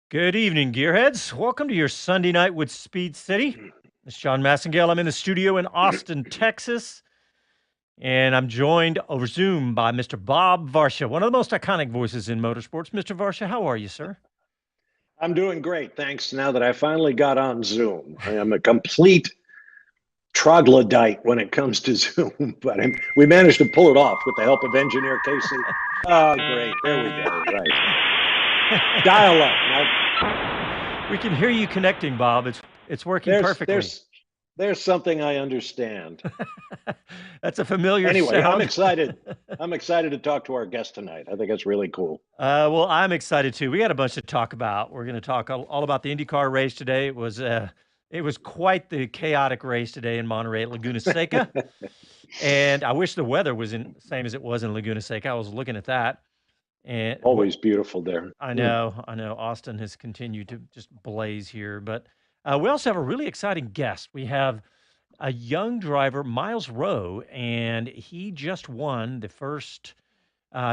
Good evening, Gearheads. Welcome to your Sunday night with Speed City. It's John Massengale. I'm in the studio in Austin, Texas, and I'm joined over Zoom by Mr. Bob Varsha, one of the most iconic voices in motorsports. Mr. Varsha, how are you, sir? I'm doing great, thanks. Now that I finally got on Zoom, I am a complete troglodyte when it comes to Zoom, but we managed to pull it off with the help of engineer Casey. Oh, great! There we go. Right, dial up. Now, We can hear you connecting, Bob. It's working there's perfectly. there's there's something I understand. That's a familiar Anyway, I'm sound. excited. I'm excited to talk to our guest tonight. I think it's really cool. Well, I'm excited too. We got a bunch to talk about. We're going to talk all about the IndyCar race today. It was quite the chaotic race today in Monterey at Laguna Seca. And I wish the weather was in same as it was in Laguna Seca. I was looking at that, and Always beautiful there. I know, I know. Austin has continued to just blaze here, but we also have a really exciting guest. We have a young driver, Myles Rowe, and he just won the first.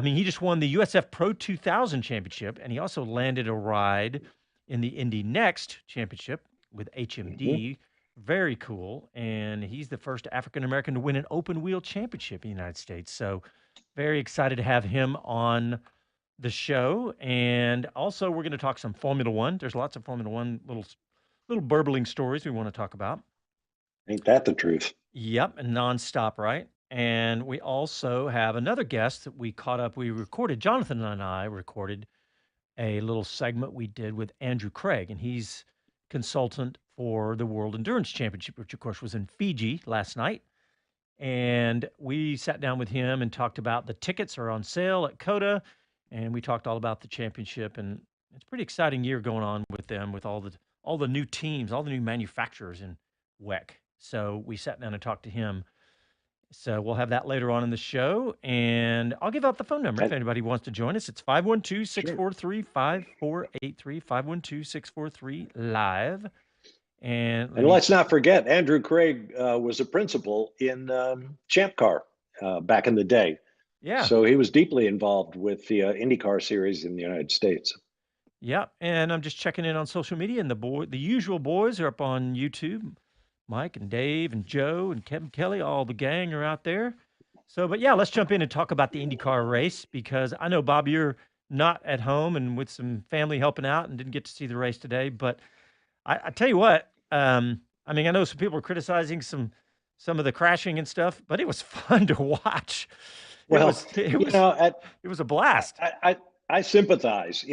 He just won the USF Pro 2000 championship, and he also landed a ride in the Indy NXT championship with Mhm. HMD. Very cool. And he's the first African American to win an open wheel championship in the United States. So, very excited to have him on the show. And also, we're going to talk some Formula One. There's lots of Formula One little burbling stories we want to talk about. Ain't that the truth? Yep, and nonstop, right? And we also have another guest that we caught up. We recorded, Jonathan and I recorded a little segment we did with Andrew Craig, and he's consultant for the World Endurance Championship, which of course was in Fiji last night. And we sat down with him and talked about the tickets are on sale at Coda, and we talked all about the championship. And it's a pretty exciting year going on with them, with all the new teams, all the new manufacturers in WEC. So we sat down and talked to him. So we'll have that later on in the show. And I'll give out the phone number if And, anybody wants to join us. It's 512 sure. 643 5483, 512 643 live. And let And me, let's not forget, Andrew Craig was a principal in Champ Car back in the day. yeah, So he was deeply involved with the IndyCar series in the United States. yeah. And I'm just checking in on social media, and the usual boys are up on YouTube. Mike and Dave and Joe and Kevin Kelly, all the gang are out there. So, but yeah, let's jump in and talk about the IndyCar race because I know, Bob, you're not at home and with some family helping out and didn't get to see the race today. But I tell you what, I know some people are criticizing some of the crashing and stuff, but it was fun to watch. It Well, was it you was know, at, it was a blast. I sympathize.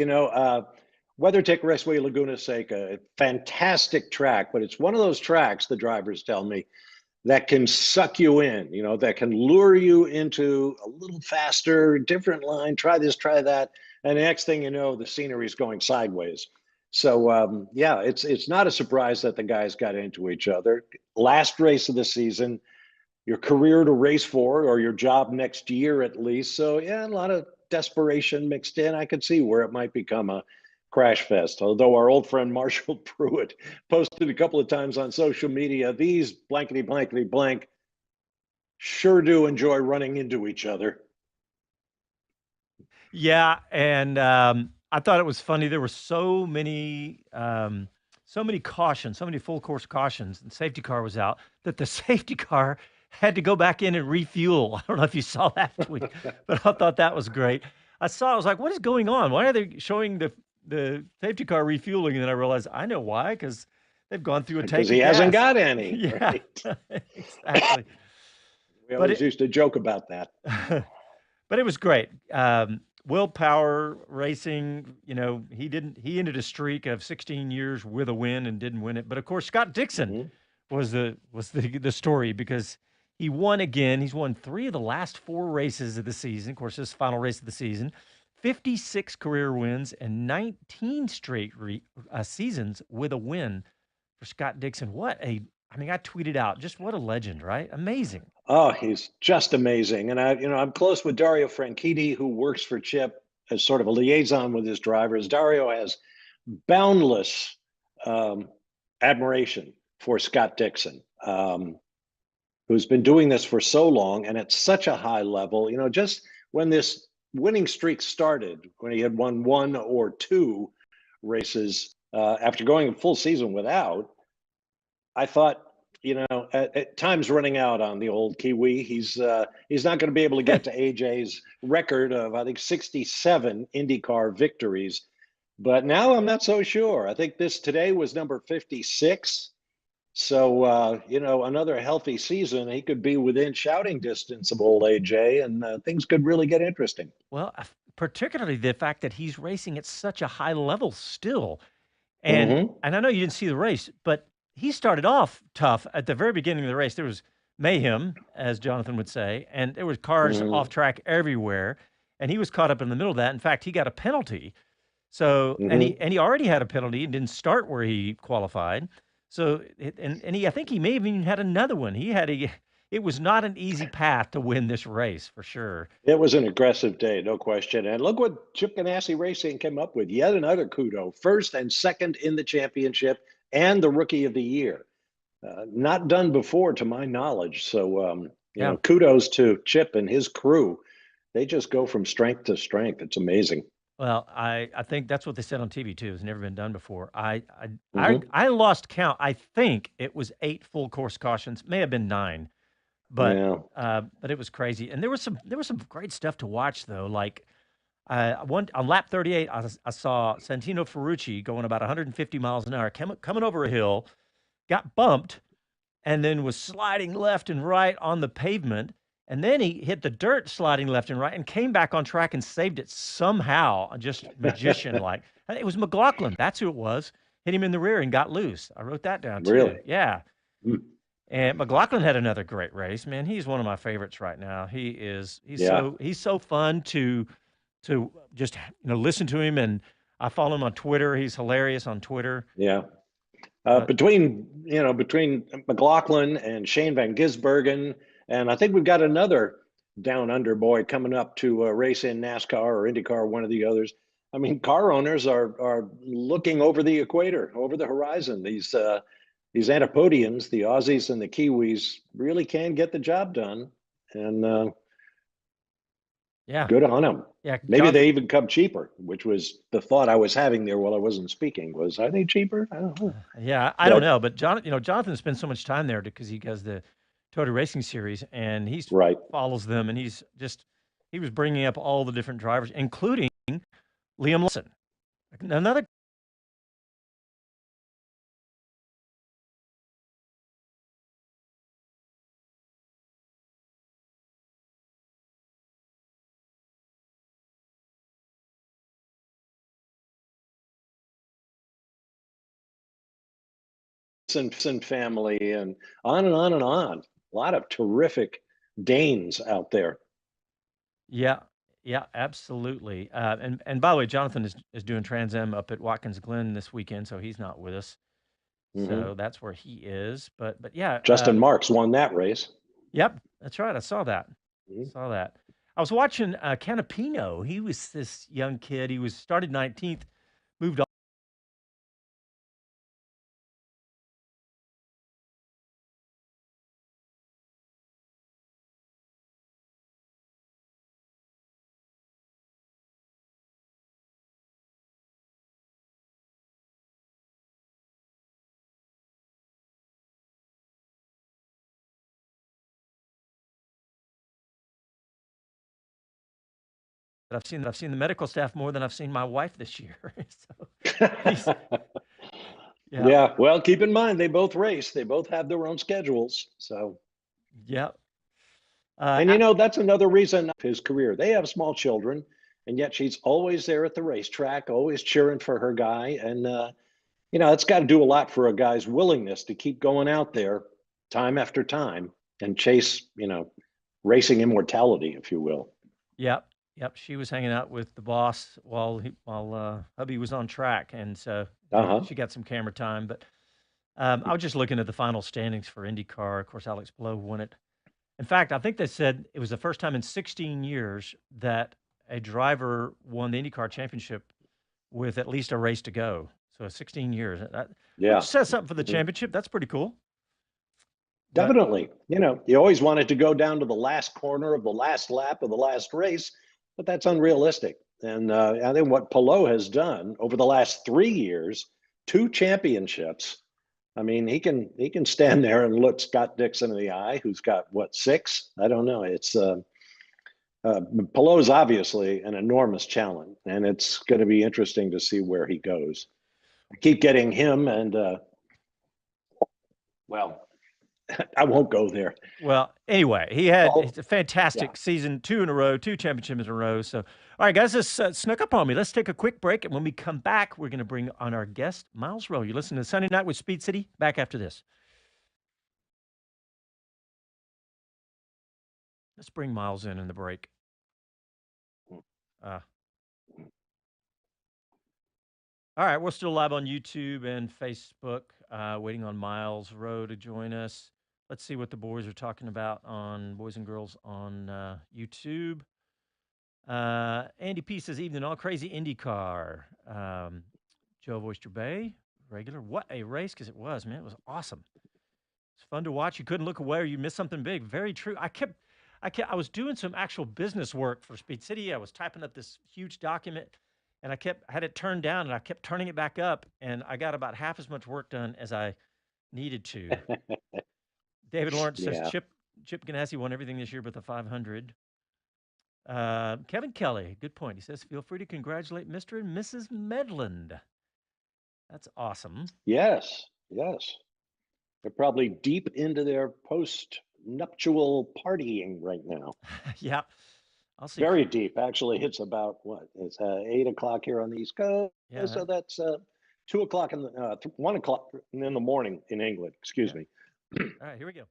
WeatherTech Raceway Laguna Seca, fantastic track, but it's one of those tracks, the drivers tell me, that can suck you in, that can lure you into a little faster, different line, try this, try that. And the next thing you know, the scenery is going sideways. So yeah, it's not a surprise that the guys got into each other. Last race of the season, your career to race for, or your job next year at least. So yeah, a lot of desperation mixed in. I could see where it might become a crash fest. Although our old friend Marshall Pruitt posted a couple of times on social media, these blankety blankety blank sure do enjoy running into each other. Yeah, and I thought it was funny. There were so many cautions, so many full course cautions, and safety car was out that the safety car had to go back in and refuel. I don't know if you saw that tweet, but I thought that was great. I was like, what is going on? Why are they showing the safety car refueling? And then I realized I know why, because they've gone through a Because tank he of hasn't gas. got any, Yeah, right? exactly. We But always used to joke about that. but it was great. Willpower racing, he ended a streak of 16 years with a win and didn't win it. But of course, Scott Dixon Mhm. was the story because he won again. He's won 3 of the last 4 races of the season. Of course, this final race of the season. 56 career wins and 19 straight seasons with a win for Scott Dixon. I tweeted out just what a legend, right? Amazing. Oh, he's just amazing. And I'm close with Dario Franchitti, who works for Chip as sort of a liaison with his drivers. Dario has boundless um, admiration for Scott Dixon, who's been doing this for so long and at such a high level. Just when this winning streak started, when he had won 1 or 2 races after going a full season without. I thought, at time's running out on the old Kiwi. He's not going to be able to get to AJ's record of, I think, 67 IndyCar victories. But now I'm not so sure. I think this today was number 56. So, another healthy season, he could be within shouting distance of old AJ, and things could really get interesting. Well, particularly the fact that he's racing at such a high level still. And Mm-hmm. and I know you didn't see the race, but he started off tough at the very beginning of the race. There was mayhem, as Jonathan would say, and there was cars Mm-hmm. off track everywhere, and he was caught up in the middle of that. In fact, he got a penalty. So, and Mm-hmm. he already had a penalty and didn't start where he qualified. So, I think he may have even had another one. It was not an easy path to win this race for sure. It was an aggressive day, no question. And look what Chip Ganassi Racing came up with. Yet another kudo, first and second in the championship and the rookie of the year. Not done before, to my knowledge. So, Yeah. kudos to Chip and his crew. They just go from strength to strength. It's amazing. Well, I think that's what they said on TV too. It's never been done before. Mm-hmm. I lost count. I think it was 8 full course cautions, may have been 9, Yeah. but it was crazy. And there was some great stuff to watch though. Like one on lap 38, I saw Santino Ferrucci going about 150 miles an hour, coming over a hill, got bumped, and then was sliding left and right on the pavement. And then he hit the dirt sliding left and right and came back on track and saved it somehow, just magician like. It was McLaughlin. That's who it was. Hit him in the rear and got loose. I wrote that down too. Really? Yeah. Mm. And McLaughlin had another great race. Man, he's one of my favorites right now. Yeah. He's so fun to just listen to him, and I follow him on Twitter. He's hilarious on Twitter. Yeah. But Between McLaughlin and Shane Van Gisbergen, and I think we've got another down under boy coming up to race in NASCAR or IndyCar, one of the others. I mean, car owners are looking over the equator, over the horizon. These Antipodians, the Aussies and the Kiwis, really can get the job done, and yeah, good on them. yeah, Maybe they even come cheaper, which was the thought I was having there while I wasn't speaking. Are they cheaper? I don't know. Yeah, I don't But know, but Jonathan spends so much time there because he does the Total Racing Series, and he's right. follows them, and he was bringing up all the different drivers, including Liam Lawson, another. And family and on and on and on. A lot of terrific Danes out there. Yeah, yeah, absolutely. And by the way, Jonathan is doing Trans Am up at Watkins Glen this weekend, so he's not with us. Mm-hmm. So that's where he is. But yeah, Justin Marks won that race. yep, that's right. I saw that. Mm-hmm. Saw that. I was watching Canapino. He was this young kid. He was started 19th, moved on. I've seen the medical staff more than I've seen my wife this year. So he's yeah, Yeah. Well, keep in mind they both race. They both have their own schedules. So, yeah. and that's another reason of his career. They have small children, and yet she's always there at the racetrack, always cheering for her guy. And it's got to do a lot for a guy's willingness to keep going out there time after time and chase, racing immortality, if you will. Yep, yep. She was hanging out with the boss while hubby was on track, and so Uh-huh. she got some camera time. But I was just looking at the final standings for IndyCar. Of course, Alex Blow won it. In fact, I think they said it was the first time in 16 years that a driver won the IndyCar championship with at least a race to go. So 16 years. Yeah. Which says something for the Mhm. championship. That's pretty cool. But Definitely. You always wanted to go down to the last corner of the last lap of the last race, but that's unrealistic. And I think what Pelot has done over the last 3 years, 2 championships. I mean, he can stand there and look Scott Dixon in the eye, who's got what, 6? I don't know. It's Pelot is obviously an enormous challenge, and it's going to be interesting to see where he goes. I keep getting him, and well, I won't go there. Well, anyway, he had Oh, it's a yeah. fantastic season, 2 in a row, 2 championships in a row. So, all right, guys, this snuck up on me. Let's take a quick break, and when we come back, we're going to bring on our guest, Myles Rowe. You listen to Sunday Night with Speed City. Back after this. Let's bring Myles in the break. Uh, all right, we're still live on YouTube and Facebook, waiting on Myles Rowe to join us. Let's see what the boys are talking about on Boys and Girls on YouTube. Andy P says, evening all, crazy IndyCar. Joe Oyster Bay, regular. What a race, because it was, man. It was awesome. It's fun to watch. You couldn't look away or you missed something big. Very true. I was doing some actual business work for Speed City. I was typing up this huge document, and I had it turned down, and I kept turning it back up, and I got about half as much work done as I needed to. David Lawrence says, Yeah. Chip Ganassi won everything this year but the 500. Kevin Kelly, good point. He says, feel free to congratulate Mr. and Mrs. Medland. That's awesome. Yes. Yes. They're probably deep into their post-nuptial partying right now. Yeah. I'll see. Very deep. Actually, it's about what? It's 8 o'clock here on the East Coast. Yeah. So that's 2 o'clock 1 o'clock in the morning in England. Excuse me. All right, here we go.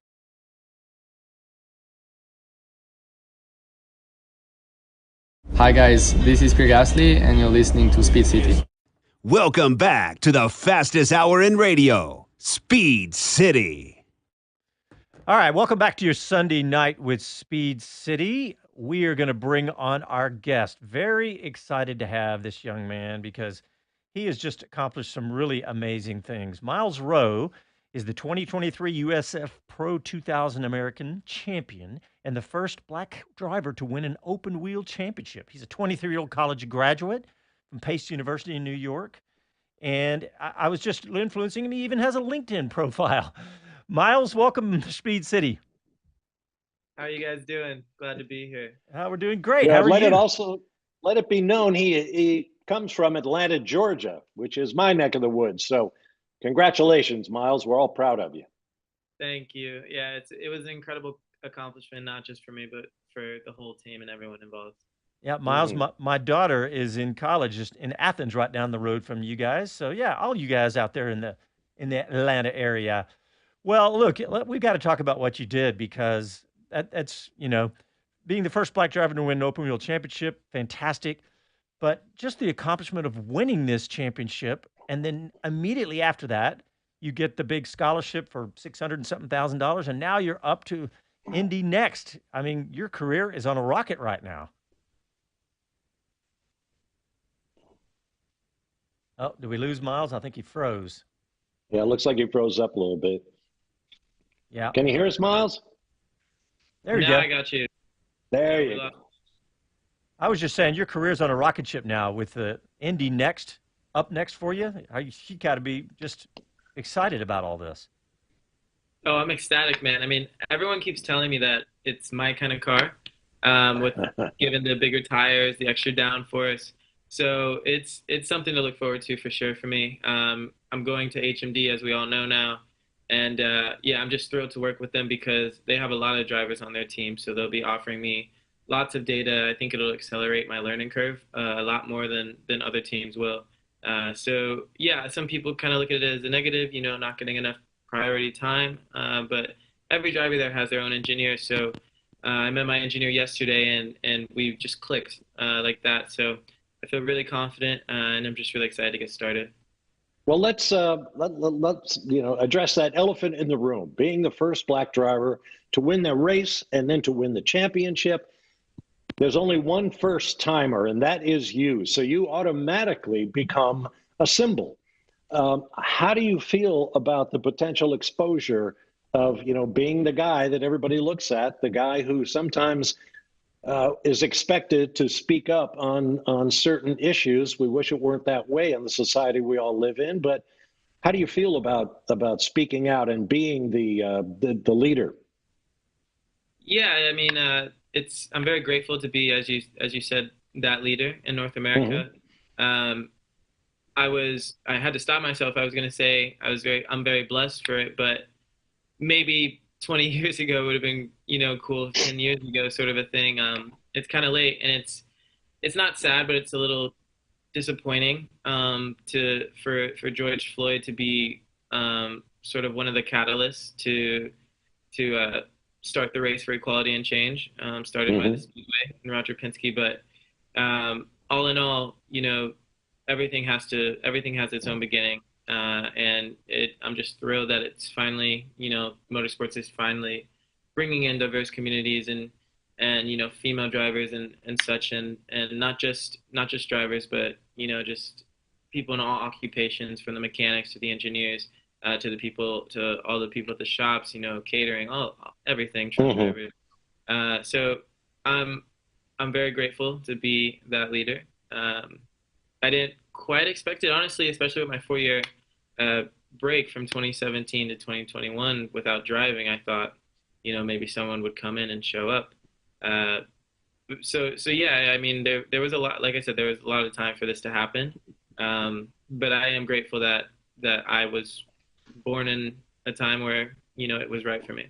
Hi guys, this is Pierre Gasly and you're listening to Speed City. Welcome back to the fastest hour in radio, Speed City. All right, welcome back to your Sunday night with Speed City. We are going to bring on our guest. Very excited to have this young man because he has just accomplished some really amazing things. Myles Rowe is the 2023 USF Pro 2000 American champion and the first black driver to win an open wheel championship. He's a 23-year-old college graduate from Pace University in New York. And I was just influencing him. He even has a LinkedIn profile. Myles, welcome to Speed City. How are you guys doing? Glad to be here. We're doing great. Yeah, How are you? Let it be known he comes from Atlanta, Georgia, which is my neck of the woods. So congratulations, Myles. We're all proud of you. Thank you. Yeah, it was an incredible accomplishment, not just for me, but for the whole team and everyone involved. Yeah, Myles, my daughter is in college just in Athens, right down the road from you guys. So yeah, all you guys out there in the Atlanta area. Well, look, we've got to talk about what you did because that's, being the first black driver to win an open wheel championship, fantastic. But just the accomplishment of winning this championship, and then immediately after that, you get the big scholarship for $600 and something thousand, and now you're up to Indy NXT. I mean, your career is on a rocket right now. Oh, did we lose Myles? I think he froze. Yeah, it looks like he froze up a little bit. Yeah. Can you hear us, Myles? There you go. I got you. There you go. I was just saying your career's on a rocket ship now with the Indy NXT up next for you. You got to be just excited about all this. Oh, I'm ecstatic, man. I mean, everyone keeps telling me that it's my kind of car, with given the bigger tires, the extra downforce. So it's something to look forward to for sure for me. I'm going to HMD, as we all know now. And yeah, I'm just thrilled to work with them because they have a lot of drivers on their team. So they'll be offering me lots of data. I think it'll accelerate my learning curve a lot more than other teams will. So yeah, some people kind of look at it as a negative, not getting enough priority time. But every driver there has their own engineer. So I met my engineer yesterday and we just clicked like that. So I feel really confident and I'm just really excited to get started. Well, let's address that elephant in the room. Being the first black driver to win the race and then to win the championship, there's only one first timer, and that is you. So you automatically become a symbol. How do you feel about the potential exposure of being the guy that everybody looks at, the guy who sometimes is expected to speak up on certain issues. We wish it weren't that way in the society we all live in, but how do you feel about speaking out and being the leader? Yeah, I mean, I'm very grateful to be, as you said, that leader in North Hmm. America. Um, I had to stop myself. I was going to say I'm very blessed for it, but maybe 20 years ago would have been, cool. 10 years ago, sort of a thing. It's kind of late, and it's not sad, but it's a little disappointing for George Floyd to be sort of one of the catalysts to start the race for equality and change, started by the Hmm. Speedway and Roger Penske. But all in all, everything has its own beginning, and I'm just thrilled that it's finally, motorsports is finally bringing in diverse communities and female drivers and such, and not just drivers, but just people in all occupations, from the mechanics to the engineers, to all the people at the shops, catering, all everything, truck Hmm. drivers. So I'm I'm very grateful to be that leader. Um, I didn't quite expect it, honestly, especially with my 4 year uh, break from 2017 to 2021 without driving. I thought, maybe someone would come in and show up. Uh, so yeah, I mean, there was a lot. Like I said, there was a lot of time for this to happen. But I am grateful that I was born in a time where it was right for me.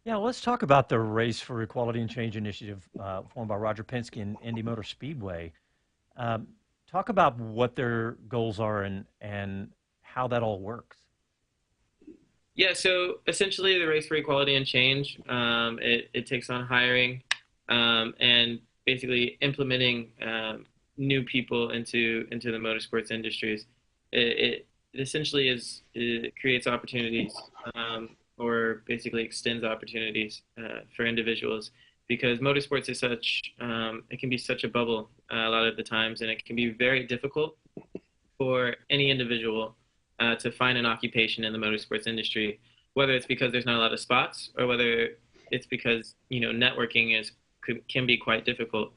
Yeah, let's talk about the Race for Equality and Change initiative formed by Roger Penske and Indy Motor Speedway. Um, Talk about what their goals are and how that all works. Yeah, so essentially, the Race for Equality and Change, it takes on hiring and basically implementing new people into the motorsports industries. It essentially it creates opportunities, or basically extends opportunities for individuals, because motorsports is it can be such a bubble a lot of the times, and it can be very difficult for any individual to find an occupation in the motorsports industry, whether it's because there's not a lot of spots, or whether it's because networking can be quite difficult.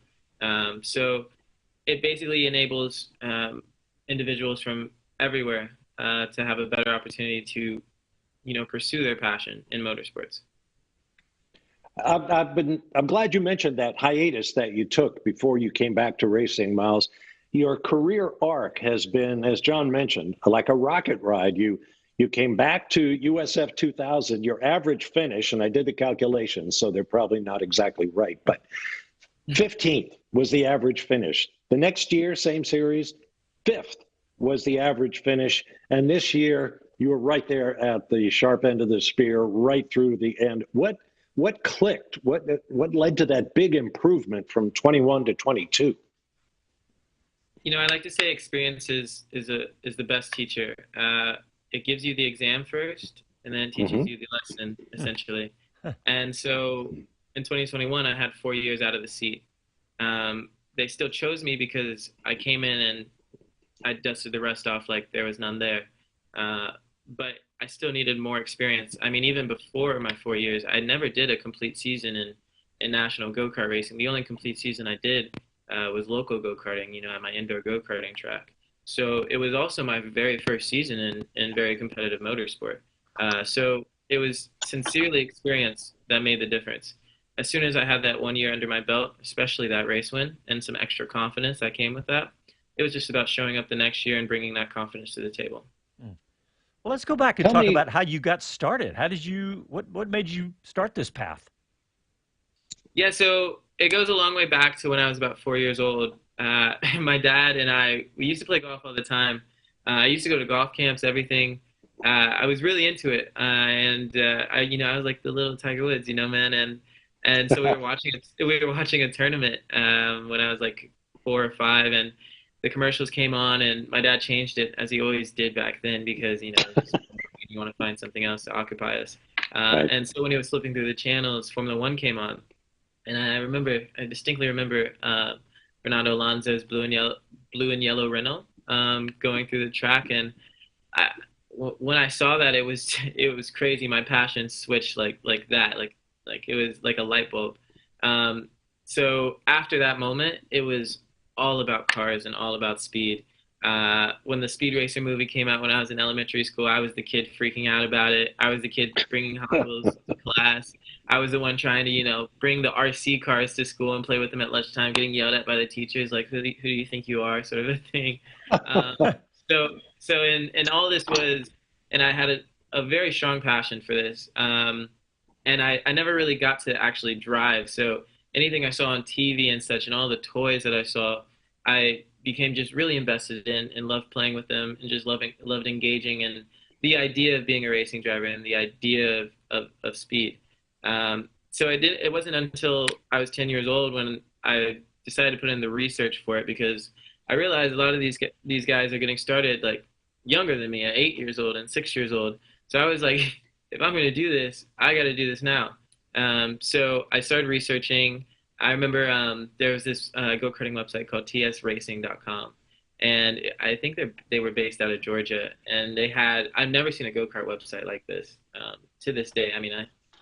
So it basically enables individuals from everywhere to have a better opportunity to pursue their passion in motorsports. I'm glad you mentioned that hiatus that you took before you came back to racing, Miles. Your career arc has been, as John mentioned, like a rocket ride. You came back to USF 2000. Your average finish, and I did the calculations, so they're probably not exactly right, but 15th was the average finish. The next year, same series, fifth was the average finish, and this year you were right there at the sharp end of the spear, right through the end. What clicked? What led to that big improvement from 21 to 22? I like to say experience is the best teacher. It gives you the exam first, and then teaches Hmm. you the lesson, essentially. And so in 2021, I had 4 years out of the seat. They still chose me because I came in and I dusted the rust off like there was none there. Uh, but I still needed more experience. I mean, even before my 4 years, I never did a complete season in national go-kart racing. The only complete season I did was local go-karting, at my indoor go-karting track. So it was also my very first season in very competitive motorsport. So it was sincerely experience that made the difference. As soon as I had that 1 year under my belt, especially that race win and some extra confidence that came with that, it was just about showing up the next year and bringing that confidence to the table. Mm. Well, let's go back and Tell talk me, about how you got started. What made you start this path? Yeah, so it goes a long way back to when I was about 4 years old. My dad and we used to play golf all the time. I used to go to golf camps, everything. I was really into it, and I was like the little Tiger Woods, man. And so we were watching a tournament when I was like 4 or 5, and the commercials came on, and my dad changed it, as he always did back then, because just you want to find something else to occupy us. right? And so when he was flipping through the channels, Formula One came on, and I distinctly remember Fernando Alonso's blue and yellow Renault going through the track, and I, when I saw that, it was it was crazy. My passion switched like that, like it was like a light bulb. Um, So after that moment, it was all about cars and all about speed. When the Speed Racer movie came out when I was in elementary school, I was the kid freaking out about it. I was the kid bringing Hot Wheels to class. I was the one trying to, bring the RC cars to school and play with them at lunchtime, getting yelled at by the teachers, like, who do you think you are, sort of a thing. Um, and all this was, and I had a very strong passion for this. And I never really got to actually drive. So anything I saw on TV and such, and all the toys that I saw, I became just really invested in and loved playing with them and just loved engaging in the idea of being a racing driver and the idea of speed. So it wasn't until I was 10 years old when I decided to put in the research for it, because I realized a lot of these guys are getting started like younger than me at 8 years old and 6 years old. So I was like, if I'm going to do this, I got to do this now. So I started researching. I remember there was this go-karting website called tsracing.com, and I think they were based out of Georgia, and I've never seen a go-kart website like this to this day. I mean,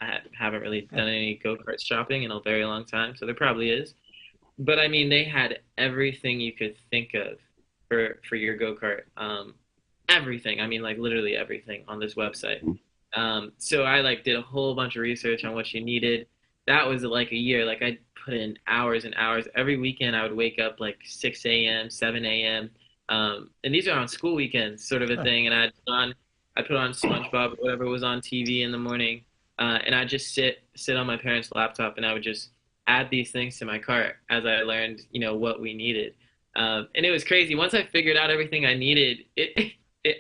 I haven't really done any go-kart shopping in a very long time, so there probably is. But I mean, they had everything you could think of for your go-kart. Everything. I mean, like literally everything on this website. So I like did a whole bunch of research on what you needed. That was like a year. Like I put in hours and hours. Every weekend I would wake up like 6 a.m., 7 a.m. And these are on school weekends, sort of a thing. And I'd put on SpongeBob or whatever was on TV in the morning. And I'd just sit on my parents' laptop, and I would just add these things to my cart as I learned, what we needed. And it was crazy. Once I figured out everything I needed, it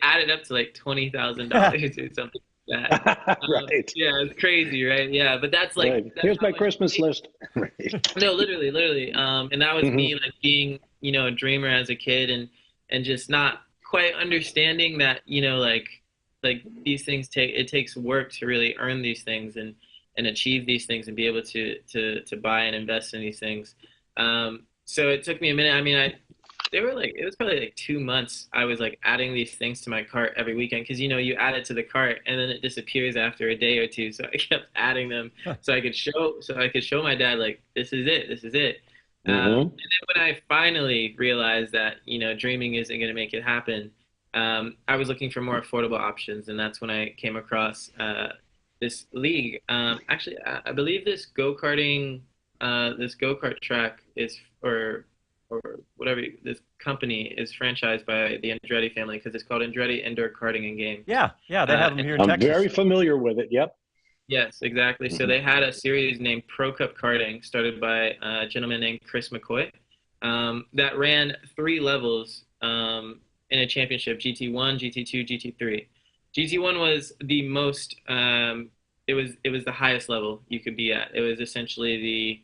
added up to like $20,000 or something. That. Right. Yeah, it's crazy, right? Yeah, but that's like Right. that's Here's how my Christmas list. Right. No, literally. And that was me like being, a dreamer as a kid, and just not quite understanding that, like these things takes work to really earn these things and achieve these things and be able to buy and invest in these things. So it took me a minute. I mean, it was probably like 2 months. I was like adding these things to my cart every weekend, because you add it to the cart and then it disappears after a day or two. So I kept adding them so I could show my dad, like, this is it. And then when I finally realized that dreaming isn't going to make it happen, I was looking for more affordable options, and that's when I came across this league. Actually, I believe this go-kart track is or whatever, this company is franchised by the Andretti family, because it's called Andretti Indoor Karting and Game. Yeah, they have them here in I'm Texas. very familiar with it. Yep. Yes, exactly. So they had a series named Pro Cup Karting, started by a gentleman named Chris McCoy, that ran 3 levels in a championship: GT1, GT2, GT3. GT1 was the most. It was the highest level you could be at. It was essentially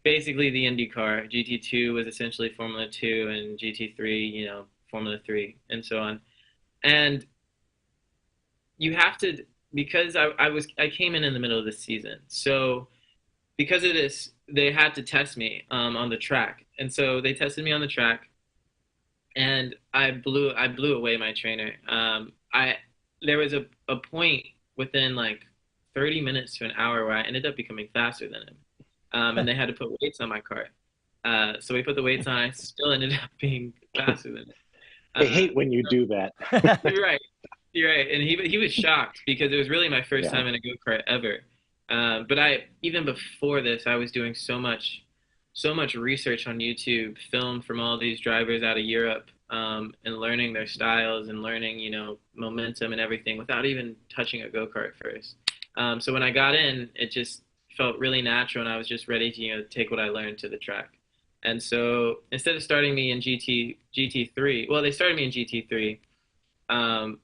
basically the IndyCar. GT2 was essentially Formula 2, and GT3, Formula 3, and so on. And you have to, because I came in the middle of the season, so because of this, they had to test me on the track, and so they tested me on the track, and I blew away my trainer. There was a point within like 30 minutes to an hour where I ended up becoming faster than him. And they had to put weights on my cart. So we put the weights on. I still ended up being faster than it. I hate when you do that. You're right. And he was shocked, because it was really my first time in a go-kart ever. But even before this, I was doing so much research on YouTube, film from all these drivers out of Europe, and learning their styles and learning, momentum and everything without even touching a go-kart first. So when I got in, it just felt really natural, and I was just ready to take what I learned to the track. And so instead of starting me in GT3, well, they started me in GT3,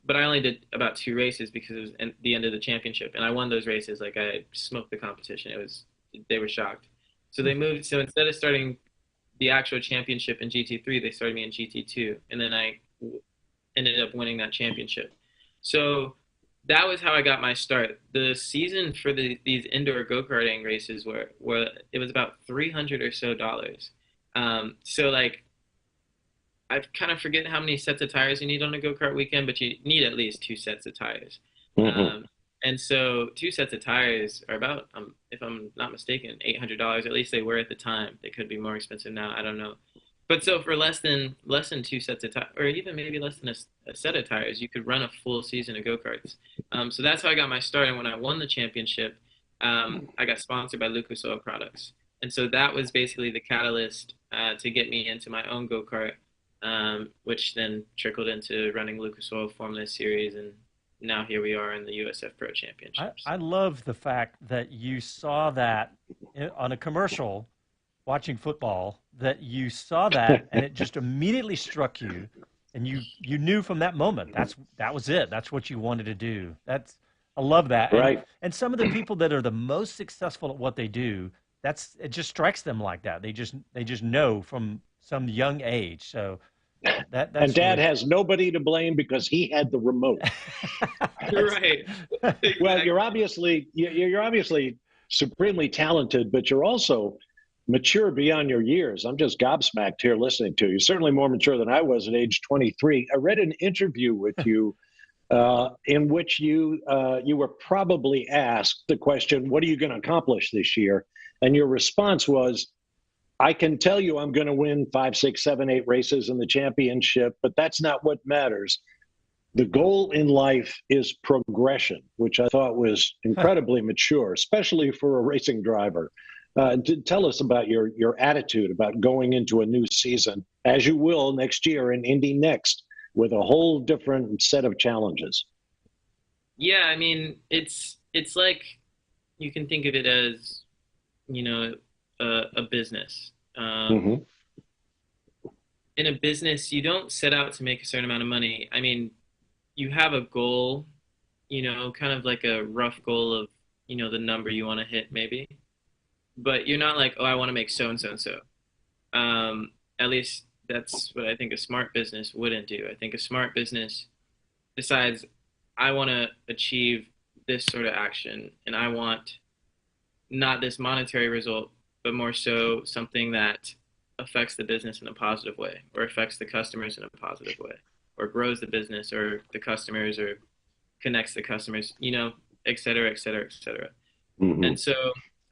but I only did about 2 races because it was the end of the championship, and I won those races. Like, I smoked the competition. They were shocked. So they moved. So instead of starting the actual championship in GT3, they started me in GT2, and then I ended up winning that championship. So that was how I got my start. The season for these indoor go-karting races were it was about $300 or so. So like, I kind of forget how many sets of tires you need on a go-kart weekend, but you need at least 2 sets of tires. And so two sets of tires are about, if I'm not mistaken, $800. At least they were at the time. They could be more expensive now. I don't know. But so for less than two sets of tires, or even maybe less than a set of tires, you could run a full season of go-karts. So that's how I got my start. And when I won the championship, I got sponsored by Lucas Oil Products. And so that was basically the catalyst to get me into my own go-kart, which then trickled into running Lucas Oil Formula Series, and now here we are in the USF Pro Championships. I love the fact that you saw that on a commercial watching football, that you saw that and it just immediately struck you, and you knew from that moment that was it. That's what you wanted to do. I love that. Right. And some of the people that are the most successful at what they do, it just strikes them like that. They just know from some young age. So that's And Dad really... has nobody to blame because he had the remote. Right. Exactly. Well, you're obviously supremely talented, but you're also mature beyond your years. I'm just gobsmacked here listening to you. Certainly more mature than I was at age 23. I read an interview with you in which you were probably asked the question, "What are you going to accomplish this year?" And your response was, "I can tell you I'm going to win 5, 6, 7, 8 races in the championship, but that's not what matters. The goal in life is progression," which I thought was incredibly mature, especially for a racing driver. Tell us about your attitude about going into a new season, as you will next year in Indy NXT, with a whole different set of challenges. Yeah, I mean, it's like you can think of it as, a business. Mm-hmm. In a business, you don't set out to make a certain amount of money. I mean, you have a goal, kind of like a rough goal of, the number you want to hit maybe. But you're not like, oh, I want to make so and so and so. At least that's what I think a smart business wouldn't do. I think a smart business decides, I want to achieve this sort of action, and I want not this monetary result, but more so something that affects the business in a positive way, or affects the customers in a positive way, or grows the business or the customers, or connects the customers, et cetera, et cetera, et cetera. Mm-hmm. And so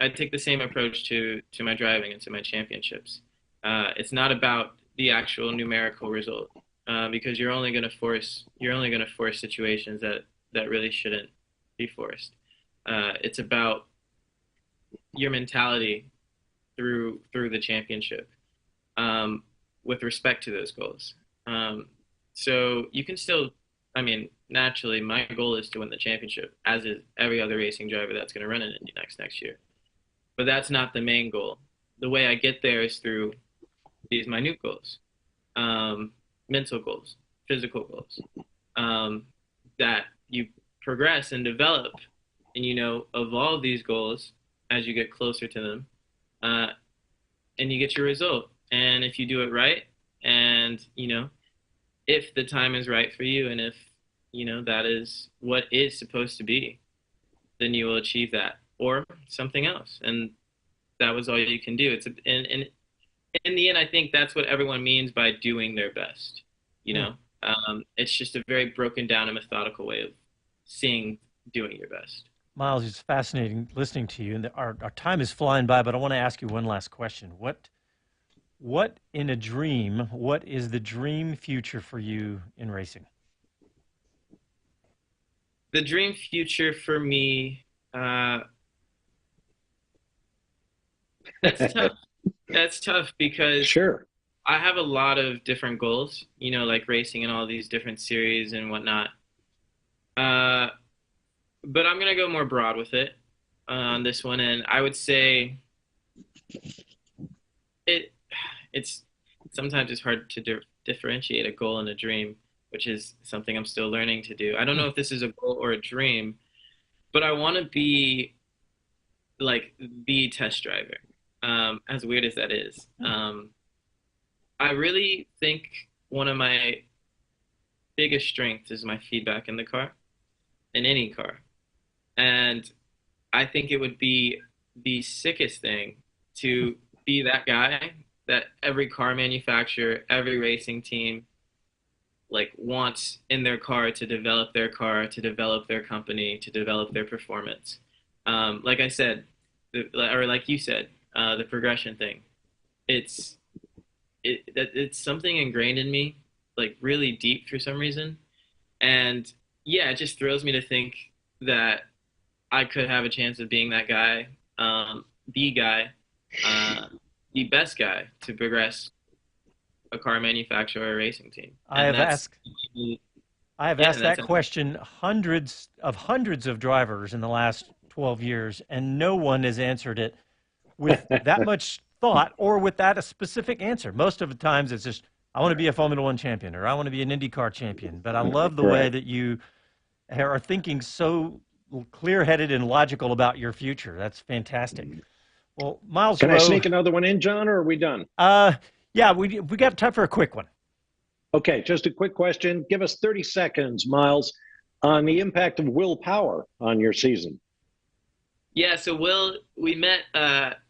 I take the same approach to my driving and to my championships. It's not about the actual numerical result, because you're only going to force situations that really shouldn't be forced. It's about your mentality through the championship, with respect to those goals. So you can still, I mean, naturally, my goal is to win the championship, as is every other racing driver that's going to run in Indy next year. But that's not the main goal. The way I get there is through these minute goals, mental goals, physical goals, that you progress and develop, and evolve these goals as you get closer to them, and you get your result. And if you do it right, and if the time is right for you, and if that is what is supposed to be, then you will achieve that, or something else. And that was all you can do. It's and in the end, I think that's what everyone means by doing their best. It's just a very broken down and methodical way of seeing doing your best. Myles, it's fascinating listening to you, and our time is flying by, but I want to ask you one last question. What in a dream, what is the dream future for you in racing? The dream future for me, that's tough. That's tough because Sure. I have a lot of different goals, like racing in all these different series and whatnot. But I'm going to go more broad with it on this one. And I would say it's sometimes it's hard to differentiate a goal and a dream, which is something I'm still learning to do. I don't know if this is a goal or a dream, but I want to be like the test driver, as weird as that is. I really think one of my biggest strengths is my feedback in the car, in any car. And I think it would be the sickest thing to be that guy that every car manufacturer, every racing team like wants in their car to develop their car, to develop their company, to develop their performance. Like I said, or like you said, the progression thing. It's something ingrained in me, like really deep for some reason. And yeah, it just thrills me to think that I could have a chance of being that guy, the guy, the best guy to progress a car manufacturer or a racing team. I And have that's, asked I have yeah, asked that question hundreds of drivers in the last 12 years, and no one has answered it with that much thought or with that a specific answer. Most of the times it's just, I want to be a Formula One champion or I want to be an IndyCar champion. But I love the way Right. that you are thinking so clear-headed and logical about your future. That's fantastic. Well, Myles Can I Rowe, sneak another one in, John, or are we done? yeah, we got time for a quick one. Okay, just a quick question. Give us 30 seconds, Miles, on the impact of willpower on your season. Yeah, so we met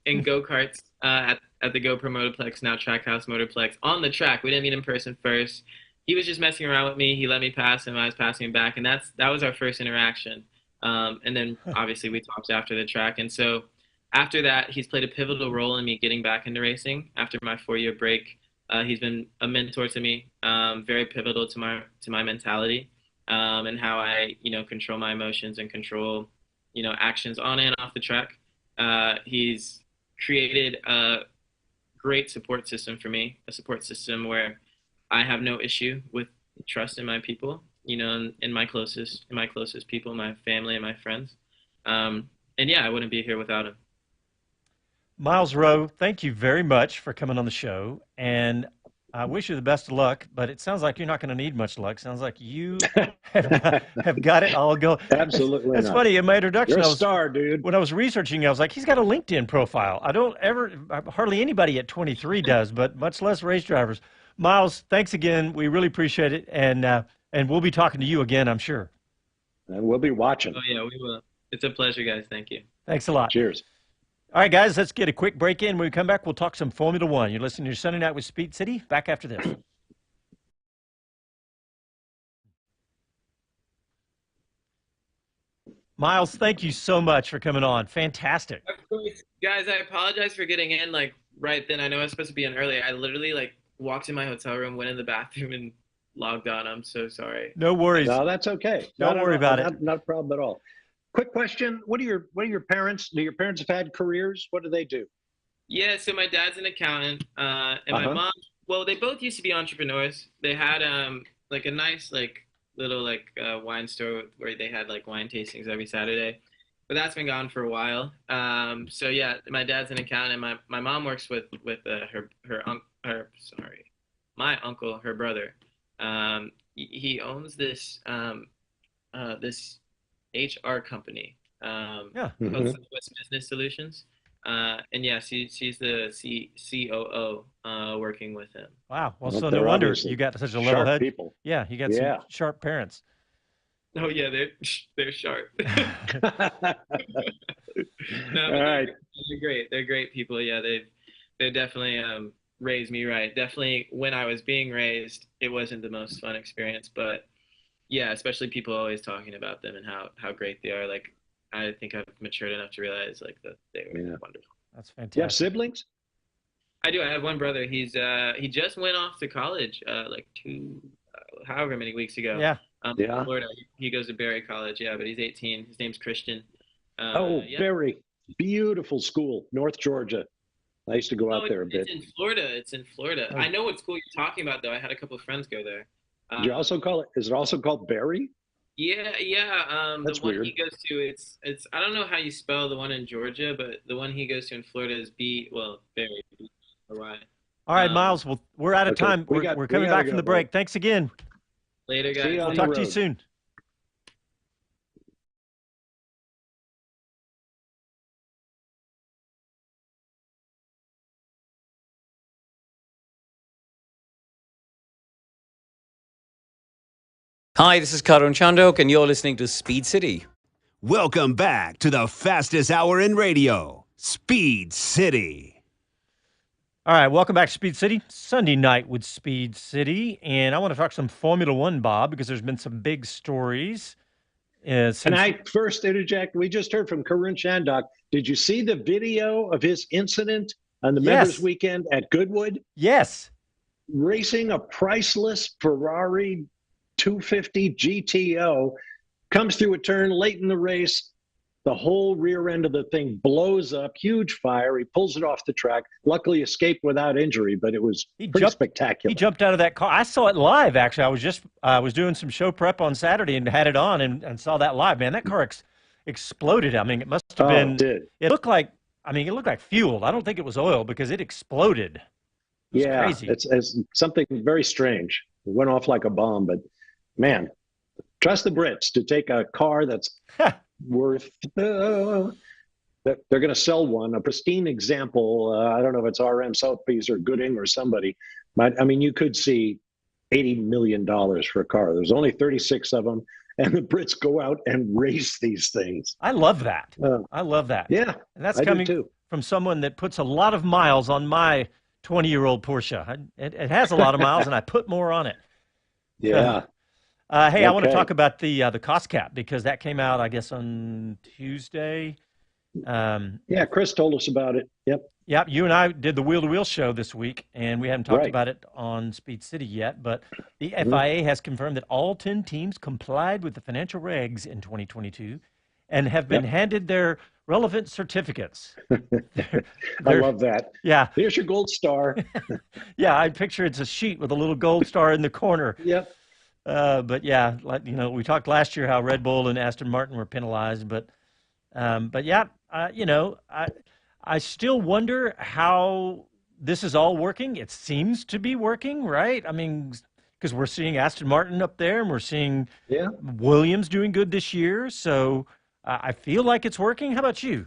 in go-karts at the GoPro Motorplex, now Trackhouse Motorplex, on the track. We didn't meet in person first. He was just messing around with me. He let me pass him. I was passing him back, and that was our first interaction. And then obviously we talked after the track. And so after that, he's played a pivotal role in me getting back into racing after my 4-year break. He's been a mentor to me, very pivotal to my mentality, and how I control my emotions and control actions on and off the track. He's created a great support system for me, a support system where I have no issue with trust in my people, in my closest people, my family and my friends. And yeah, I wouldn't be here without him. Myles Rowe, thank you very much for coming on the show, and I wish you the best of luck, but it sounds like you're not going to need much luck. Sounds like you have got it all go. Absolutely That's not. funny. In my introduction, You're a star, dude. when I was researching, I was like, he's got a LinkedIn profile. Hardly anybody at 23 does, but much less race drivers. Myles, thanks again. We really appreciate it, and we'll be talking to you again, I'm sure. And we'll be watching. Oh yeah, we will. It's a pleasure, guys. Thank you. Thanks a lot. Cheers. All right, guys, let's get a quick break in. When we come back, we'll talk some Formula One. You're listening to Sunday Night with Speed City. Back after this. Myles, thank you so much for coming on. Fantastic. Of course, guys, I apologize for getting in like right then. I know I was supposed to be in early. I literally like walked in my hotel room, went in the bathroom, and logged on. I'm so sorry. No worries. No, that's okay. Don't worry about it. Not a problem at all. Quick question: What are your parents? Do your parents have had careers? What do they do? Yeah, so my dad's an accountant, and my mom. Well, they both used to be entrepreneurs. They had like a nice like little like wine store where they had like wine tastings every Saturday, but that's been gone for a while. So yeah, my dad's an accountant. My mom works with my uncle, her brother. He owns this this HR company. Yeah. Called Southwest Business Solutions. And yeah, she's the COO working with him. Wow. Well, Well, so no they're wonder obviously you got such a level sharp head. people. Yeah, you got some sharp parents. Oh yeah, they're sharp. No, All right. they're great. They're great people. Yeah, they definitely raised me right. Definitely when I was being raised, it wasn't the most fun experience, but yeah, especially people always talking about them and how great they are. Like I think I've matured enough to realize like that they were wonderful. That's Do you have fantastic. siblings? I do. I have one brother. He just went off to college like however many weeks ago. Yeah. Yeah. Florida. He goes to Berry College. Yeah, but he's 18. His name's Christian. Yeah. Very beautiful school, North Georgia. I used to go out there a bit. It's in Florida. It's in Florida. Oh. I know what school you're talking about, though. I had a couple of friends go there. Do you also call it? Is it also called Berry? Yeah. That's the one weird. he goes to, it's. I don't know how you spell the one in Georgia, but the one he goes to in Florida is Berry. Or Y. All right, Myles. Well, we're out of Okay, time. we We're coming back from the break. Thanks again. Later, guys. See you on We'll the talk to you road. soon. Hi, this is Karun Chandok, and you're listening to Speed City. Welcome back to the fastest hour in radio, Speed City. All right, welcome back to Speed City. Sunday night with Speed City, and I want to talk some Formula One, Bob, because there's been some big stories. Can Since I first interject? We just heard from Karun Shandok. Did you see the video of his incident on the members' Yes, weekend at Goodwood? yes, Racing a priceless Ferrari 250 GTO, comes through a turn late in the race. The whole rear end of the thing blows up, huge fire. He pulls it off the track. Luckily escaped without injury, but it was pretty spectacular. He jumped out of that car. I saw it live, actually. I was doing some show prep on Saturday and had it on and saw that live. Man, that car exploded. I mean, it must have been. It did. It looked like. I mean, it looked like fuel. I don't think it was oil because it exploded. It was crazy. It's something very strange. It went off like a bomb, but man, trust the Brits to take a car that's worth that they're going to sell one, a pristine example. I don't know if it's RM Sotheby's or Gooding or somebody, but I mean, you could see $80 million for a car. There's only 36 of them, and the Brits go out and race these things. I love that. I love that. Yeah, and that's coming from someone that puts a lot of miles on my 20-year-old Porsche. It has a lot of miles, and I put more on it. Yeah. Hey, okay. I want to talk about the cost cap because that came out, I guess, on Tuesday. Yeah, Chris told us about it. Yep. Yep. You and I did the Wheel to Wheel show this week, and we haven't talked about it on Speed City yet. But the FIA has confirmed that all 10 teams complied with the financial regs in 2022 and have been handed their relevant certificates. I love that. Yeah. Here's your gold star. Yeah, I picture it's a sheet with a little gold star in the corner. Yep. But yeah, like, you know, we talked last year how Red Bull and Aston Martin were penalized, but yeah, you know, I still wonder how this is all working. It seems to be working, right? I mean, because we're seeing Aston Martin up there, and we're seeing Williams doing good this year. So I feel like it's working. How about you?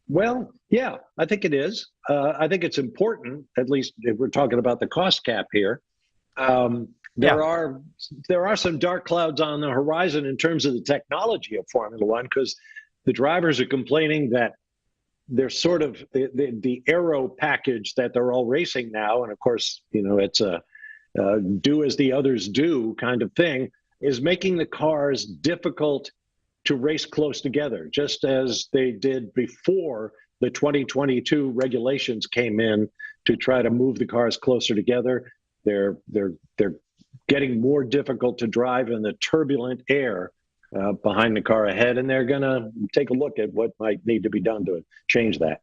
Well, yeah, I think it is. I think it's important, at least if we're talking about the cost cap here. There are some dark clouds on the horizon in terms of the technology of Formula One, because the drivers are complaining that they're sort of the aero package that they're all racing now, and of course, you know, it's a do as the others do kind of thing, is making the cars difficult to race close together, just as they did before the 2022 regulations came in to try to move the cars closer together. They're getting more difficult to drive in the turbulent air behind the car ahead, and they're going to take a look at what might need to be done to change that.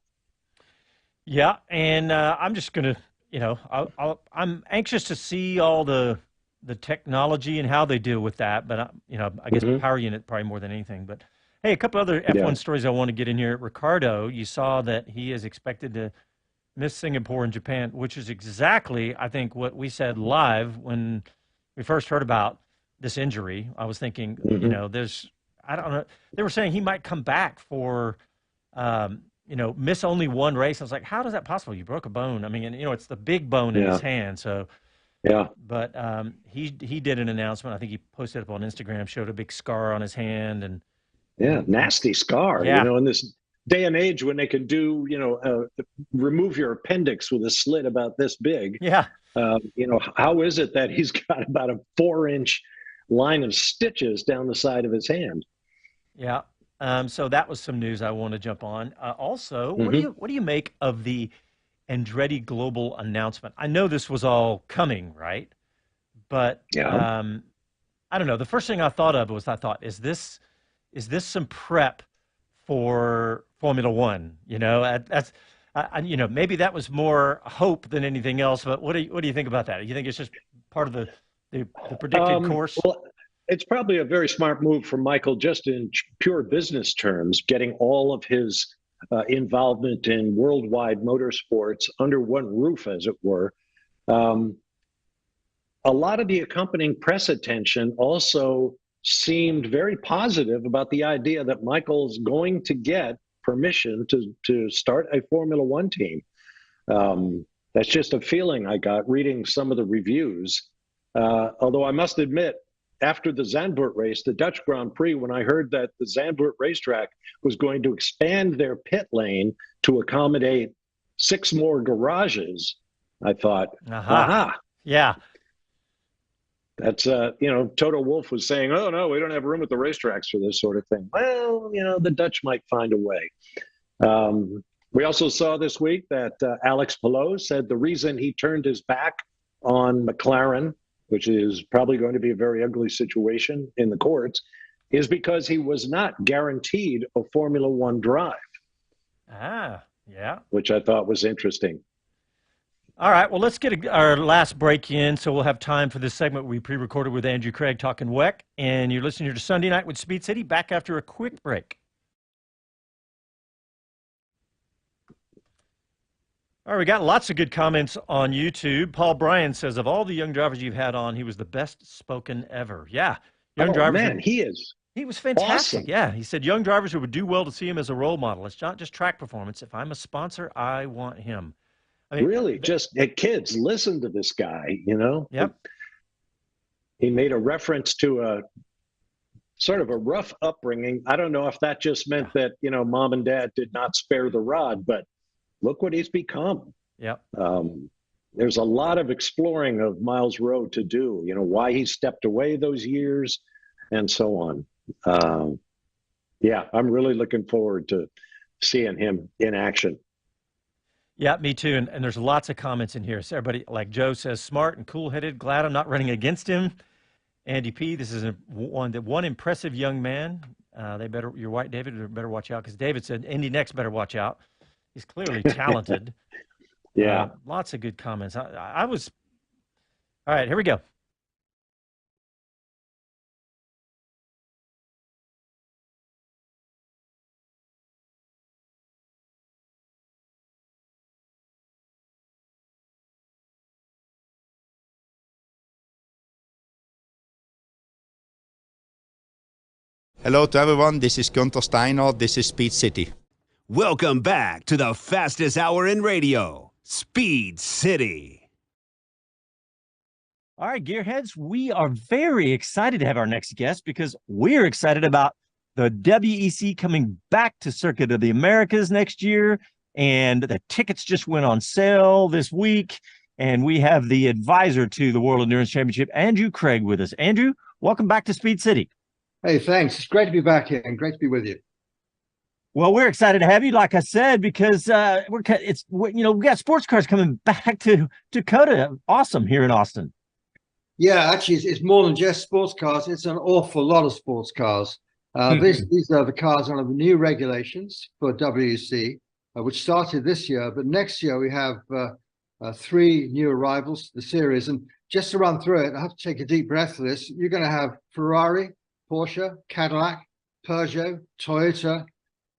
Yeah, and I'm just going to, you know, I'm anxious to see all the technology and how they deal with that, but, you know, I guess power unit probably more than anything. But, hey, a couple other F1 stories I want to get in here. Ricardo, you saw that he is expected to miss Singapore and Japan, which is exactly, I think, what we said live when we first heard about this injury. I was thinking, you know, I don't know. They were saying he might come back for, you know, miss only one race. I was like, how is that possible? You broke a bone. I mean, and, you know, it's the big bone in his hand. So, but he did an announcement. I think he posted it up on Instagram, showed a big scar on his hand. And nasty scar, you know, in this day and age when they can do, you know, remove your appendix with a slit about this big. Yeah. You know, how is it that he's got about a 4-inch line of stitches down the side of his hand? Yeah. So that was some news I want to jump on. Also, what do you make of the Andretti Global announcement? I know this was all coming, right? But I don't know. The first thing I thought of was is this some prep for Formula One? You know, you know, maybe that was more hope than anything else. But what do you think about that? You think it's just part of the predicted course? Well, it's probably a very smart move from Michael, just in pure business terms, getting all of his involvement in worldwide motorsports under one roof, as it were. A lot of the accompanying press attention also seemed very positive about the idea that Michael's going to get permission to start a Formula One team. That's just a feeling I got reading some of the reviews. Although I must admit, after the Zandvoort race, the Dutch Grand Prix, when I heard that the Zandvoort racetrack was going to expand their pit lane to accommodate 6 more garages, I thought, Aha. Yeah. That's, Toto Wolff was saying, oh, no, we don't have room at the racetracks for this sort of thing. Well, the Dutch might find a way. We also saw this week that Alex Palou said the reason he turned his back on McLaren, which is probably going to be a very ugly situation in the courts, is because he was not guaranteed a Formula One drive. Ah, yeah. Which I thought was interesting. All right, well, let's get our last break in, so we'll have time for this segment we pre-recorded with Andrew Craig talking WEC, and you're listening to Sunday Night with Speed City, back after a quick break. All right, we got lots of good comments on YouTube. Paul Bryan says, of all the young drivers you've had on, he was the best spoken ever. Yeah, young drivers. Man, he is. He was fantastic. Awesome. Yeah, he said young drivers who would do well to see him as a role model. It's not just track performance. If I'm a sponsor, I want him. I mean, really, just kids, listen to this guy, Yep. He made a reference to a sort of a rough upbringing. I don't know if that just meant that, mom and dad did not spare the rod, but look what he's become. Yep. There's a lot of exploring of Myles Rowe to do, why he stepped away those years and so on. Yeah, I'm really looking forward to seeing him in action. Yeah, me too. And there's lots of comments in here. So everybody, like Joe says, smart and cool-headed. Glad I'm not running against him. Andy P, this is one impressive young man. You're right, David, better watch out, because David said Indy NXT better watch out. He's clearly talented. Yeah. Lots of good comments. All right, here we go. Hello to everyone, this is Gunther Steiner, this is Speed City. Welcome back to the fastest hour in radio, Speed City. All right, Gearheads, we are very excited to have our next guest because we're excited about the WEC coming back to Circuit of the Americas next year, and the tickets just went on sale this week, and we have the advisor to the World Endurance Championship, Andrew Craig, with us. Andrew, welcome back to Speed City. Hey, thanks. It's great to be back here and great to be with you. Well, we're excited to have you, like I said, because we got sports cars coming back to Dakota. Awesome here in Austin. Yeah, actually, it's more than just sports cars. It's an awful lot of sports cars. These are the cars under the new regulations for WEC, which started this year. But next year we have 3 new arrivals to the series. And just to run through it, I have to take a deep breath for this. You're going to have Ferrari, Porsche, Cadillac, Peugeot, Toyota,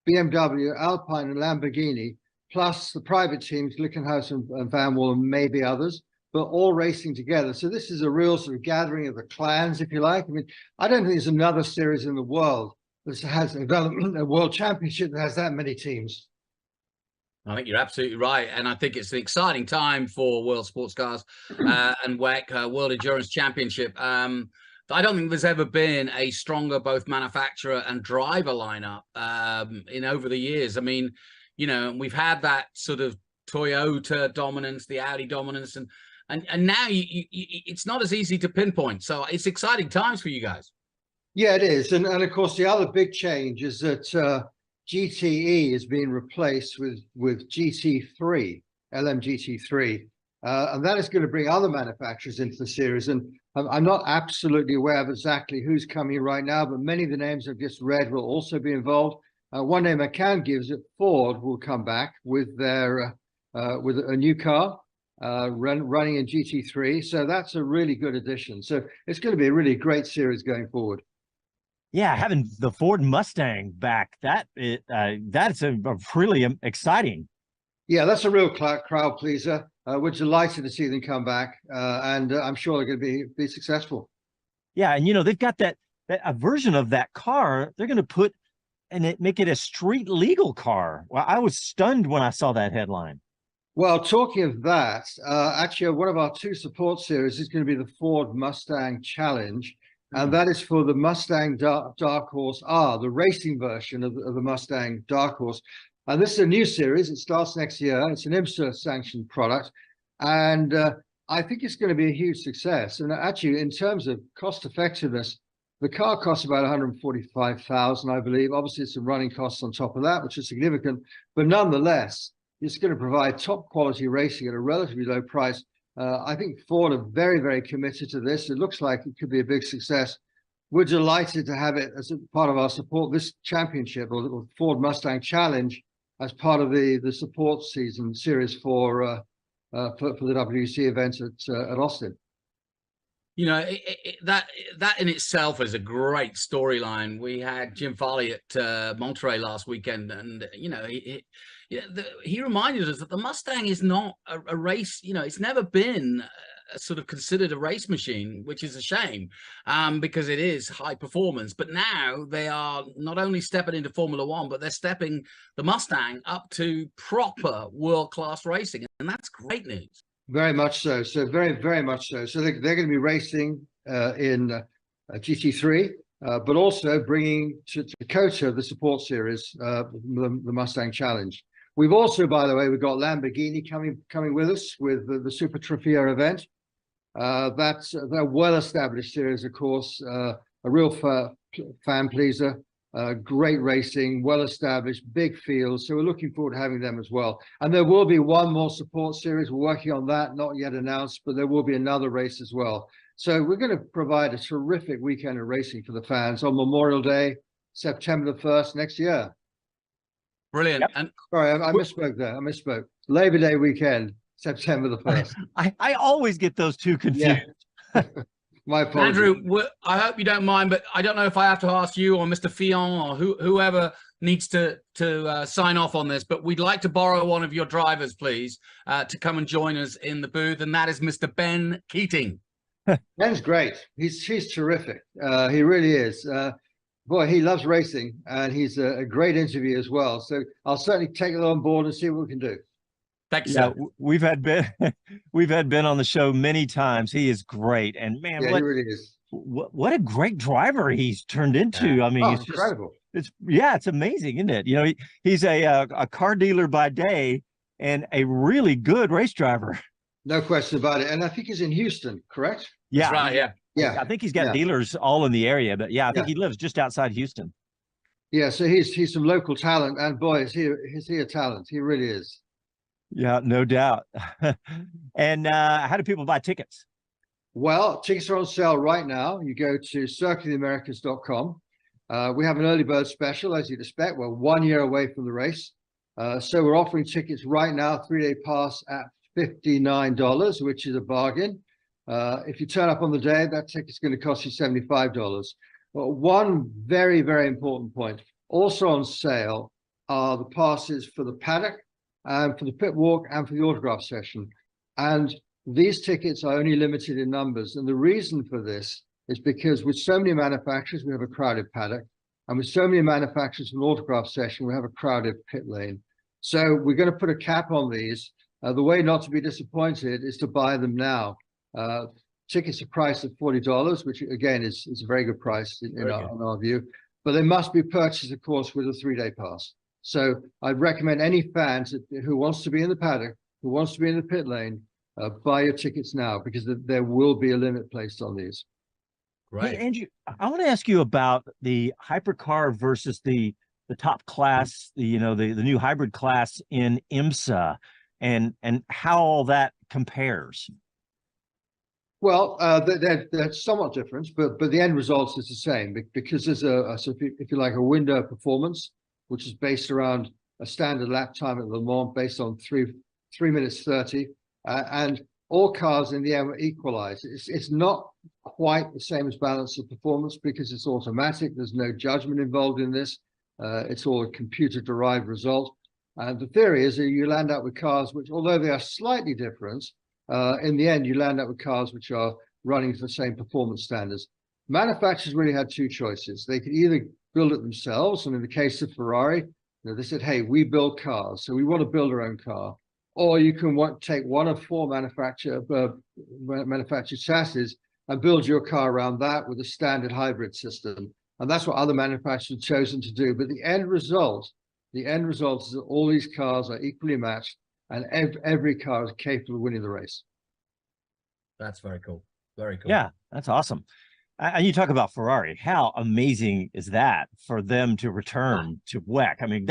BMW, Alpine, and Lamborghini, plus the private teams, Glickenhaus and Van Wall, and maybe others, but all racing together. So this is a real sort of gathering of the clans, if you like. I mean, I don't think there's another series in the world that has a world championship that has that many teams. I think you're absolutely right. And I think it's an exciting time for World Sports Cars and WEC, World Endurance Championship. I don't think there's ever been a stronger both manufacturer and driver lineup in over the years. I mean, we've had that sort of Toyota dominance, the Audi dominance, and now it's not as easy to pinpoint. So it's exciting times for you guys. Yeah, it is. And of course, the other big change is that GTE is being replaced with GT3, LMGT3. And that is going to bring other manufacturers into the series. And I'm not absolutely aware of exactly who's coming right now, but many of the names I've just read will also be involved. One name I can give is that Ford will come back with their with a new car running in GT3. So that's a really good addition. So it's going to be a really great series going forward. Yeah, having the Ford Mustang back, that's a really exciting. Yeah, that's a real crowd pleaser. We're delighted to see them come back, and I'm sure they're going to be successful. Yeah, and they've got a version of that car they're going to put and make it a street legal car. Well, I was stunned when I saw that headline. Well, talking of that, actually, one of our 2 support series is going to be the Ford Mustang Challenge, and that is for the Mustang Dark Horse R, the racing version of the Mustang Dark Horse. And this is a new series. It starts next year. It's an IMSA sanctioned product. And I think it's going to be a huge success. And actually, in terms of cost effectiveness, the car costs about $145,000, I believe. Obviously, some running costs on top of that, which is significant. But nonetheless, it's going to provide top quality racing at a relatively low price. I think Ford are very, very committed to this. It looks like it could be a big success. We're delighted to have it as a part of our support, this championship, or Ford Mustang Challenge, as part of the support season series for the WC event at Austin. You know, that in itself is a great storyline. We had Jim Farley at Monterey last weekend, and you know, he reminded us that the Mustang is not a race. You know, it's never been sort of considered a race machine, which is a shame, because it is high performance. But now they are not only stepping into Formula One, but they're stepping the Mustang up to proper world-class racing, and that's great news. Very much so. So very, very much so. So they're going to be racing in GT3, but also bringing to Dakota the support series, the Mustang Challenge. We've also, by the way, we've got Lamborghini coming with us with the Super Trofeo event. That's a well-established series, of course, a real fan pleaser. Great racing, well-established, big fields. So we're looking forward to having them as well. And there will be one more support series. We're working on that, not yet announced, but there will be another race as well. So we're going to provide a terrific weekend of racing for the fans on Memorial Day, September the 1st next year. Brilliant. Yep. And sorry, I misspoke there. I misspoke. Labor Day weekend, September the 1st. I always get those two confused. Yeah. My apologies. Andrew, I hope you don't mind, but I don't know if I have to ask you or Mr. Fillon or whoever needs to sign off on this, but we'd like to borrow one of your drivers, please, to come and join us in the booth, and that is Mr. Ben Keating. Ben's great. He's terrific. He really is. Boy, he loves racing, and he's a great interview as well. So I'll certainly take it on board and see what we can do. Thanks, yeah, sir. we've had Ben on the show many times. He is great, and man, yeah, he really is. What a great driver he's turned into. I mean, it's incredible. It's amazing, isn't it? You know, he's a car dealer by day and a really good race driver. No question about it. And I think he's in Houston, correct? Yeah, That's right. Yeah. I think he's got dealers all in the area, but I think he lives just outside Houston. Yeah, so he's some local talent, and boy, is he a talent. He really is. Yeah, no doubt. And how do people buy tickets? Well, tickets are on sale right now. You go to circuitoftheamericas.com. We have an early bird special, as you'd expect. We're 1 year away from the race. So we're offering tickets right now, 3-day pass at $59, which is a bargain. If you turn up on the day, that ticket's going to cost you $75. But one very, very important point, also on sale are the passes for the paddock, and for the pit walk, and for the autograph session. And these tickets are only limited in numbers. And the reason for this is because with so many manufacturers, we have a crowded paddock. And with so many manufacturers for an autograph session, we have a crowded pit lane. So we're going to put a cap on these. The way not to be disappointed is to buy them now. Tickets are priced at $40, which again is a very good price in our view. But they must be purchased, of course, with a 3-day pass. So I'd recommend any fans who wants to be in the paddock, who wants to be in the pit lane, buy your tickets now, because there will be a limit placed on these. Right. Hey, Andrew, I want to ask you about the hypercar versus the top class, the new hybrid class in IMSA, and how all that compares. Well, they're somewhat different, but the end result is the same, because there's if you like, a window of performance, which is based around a standard lap time at Le Mans based on 3 minutes 30, and all cars in the end were equalized. It's not quite the same as balance of performance because it's automatic. There's no judgment involved in this. It's all a computer-derived result. And the theory is that you land up with cars which, although they are slightly different, in the end you land up with cars which are running to the same performance standards. Manufacturers really had two choices. They could either build it themselves, and in the case of Ferrari, they said, hey, we build cars, so we want to build our own car. Or you can take one of 4 manufactured chassis and build your car around that with a standard hybrid system. And that's what other manufacturers have chosen to do. But the end result the end result is that all these cars are equally matched, and every car is capable of winning the race. That's very cool. Very cool. Yeah, that's awesome. And you talk about Ferrari. How amazing is that for them to return to WEC? I mean,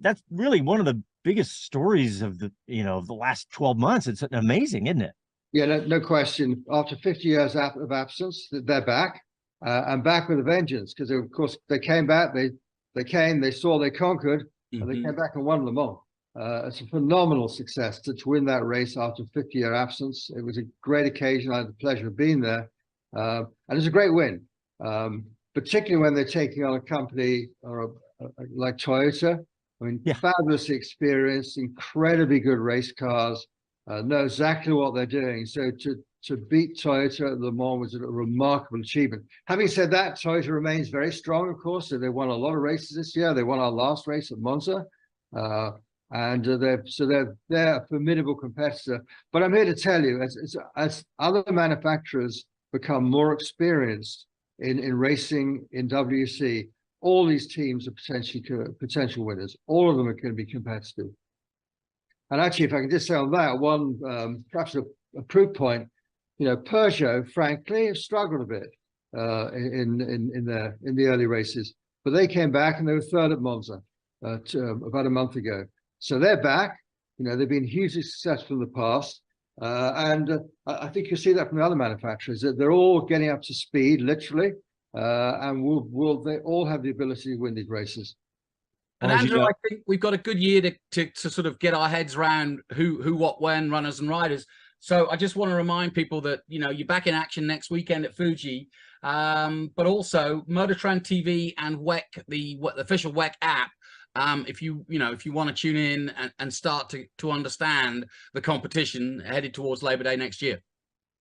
that's really one of the biggest stories of the last 12 months. It's amazing, isn't it? Yeah, no question. After 50 years of absence, they're back, and back with a vengeance. Because of course they came back. They came. They saw. They conquered, and they came back and won Le Mans. It's a phenomenal success to win that race after a 50-year absence. It was a great occasion. I had the pleasure of being there, and it's a great win, particularly when they're taking on a company like Toyota. I mean, fabulous experience, incredibly good race cars, know exactly what they're doing. So to beat Toyota at Le Mans was a remarkable achievement. Having said that, Toyota remains very strong, of course. So they won a lot of races this year. They won our last race at Monza. And they're a formidable competitor. But I'm here to tell you, as other manufacturers become more experienced in racing in WC, all these teams are potential winners. All of them are going to be competitive. And actually, if I can just say on that one, perhaps a proof point, Peugeot, frankly, have struggled a bit in the early races, but they came back and they were third at Monza about a month ago. So they're back. They've been hugely successful in the past. And I think you'll see that from the other manufacturers, that they're all getting up to speed, literally. And they all have the ability to win these races. And Andrew, I think we've got a good year to sort of get our heads around who, what, when, runners and riders. So I just want to remind people that, you're back in action next weekend at Fuji, but also MotorTrend TV and WEC, the official WEC app. If you want to tune in and start to understand the competition headed towards Labor Day next year.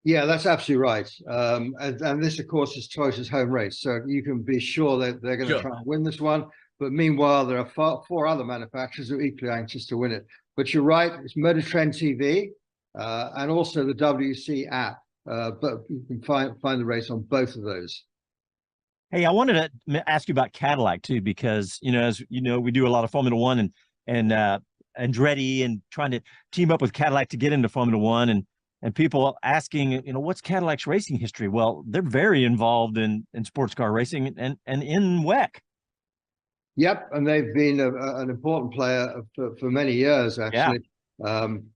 Yeah, that's absolutely right. And this, of course, is Toyota's home race. So you can be sure that they're going to try and win this one. But meanwhile, there are four other manufacturers who are equally anxious to win it. But you're right, it's MotorTrend TV and also the WC app. But you can find the race on both of those. Hey, I wanted to ask you about Cadillac too, because as you know, we do a lot of Formula One and Andretti and trying to team up with Cadillac to get into Formula One, and people asking, what's Cadillac's racing history? Well, they're very involved in sports car racing and in WEC. Yep, and they've been an important player for many years, actually,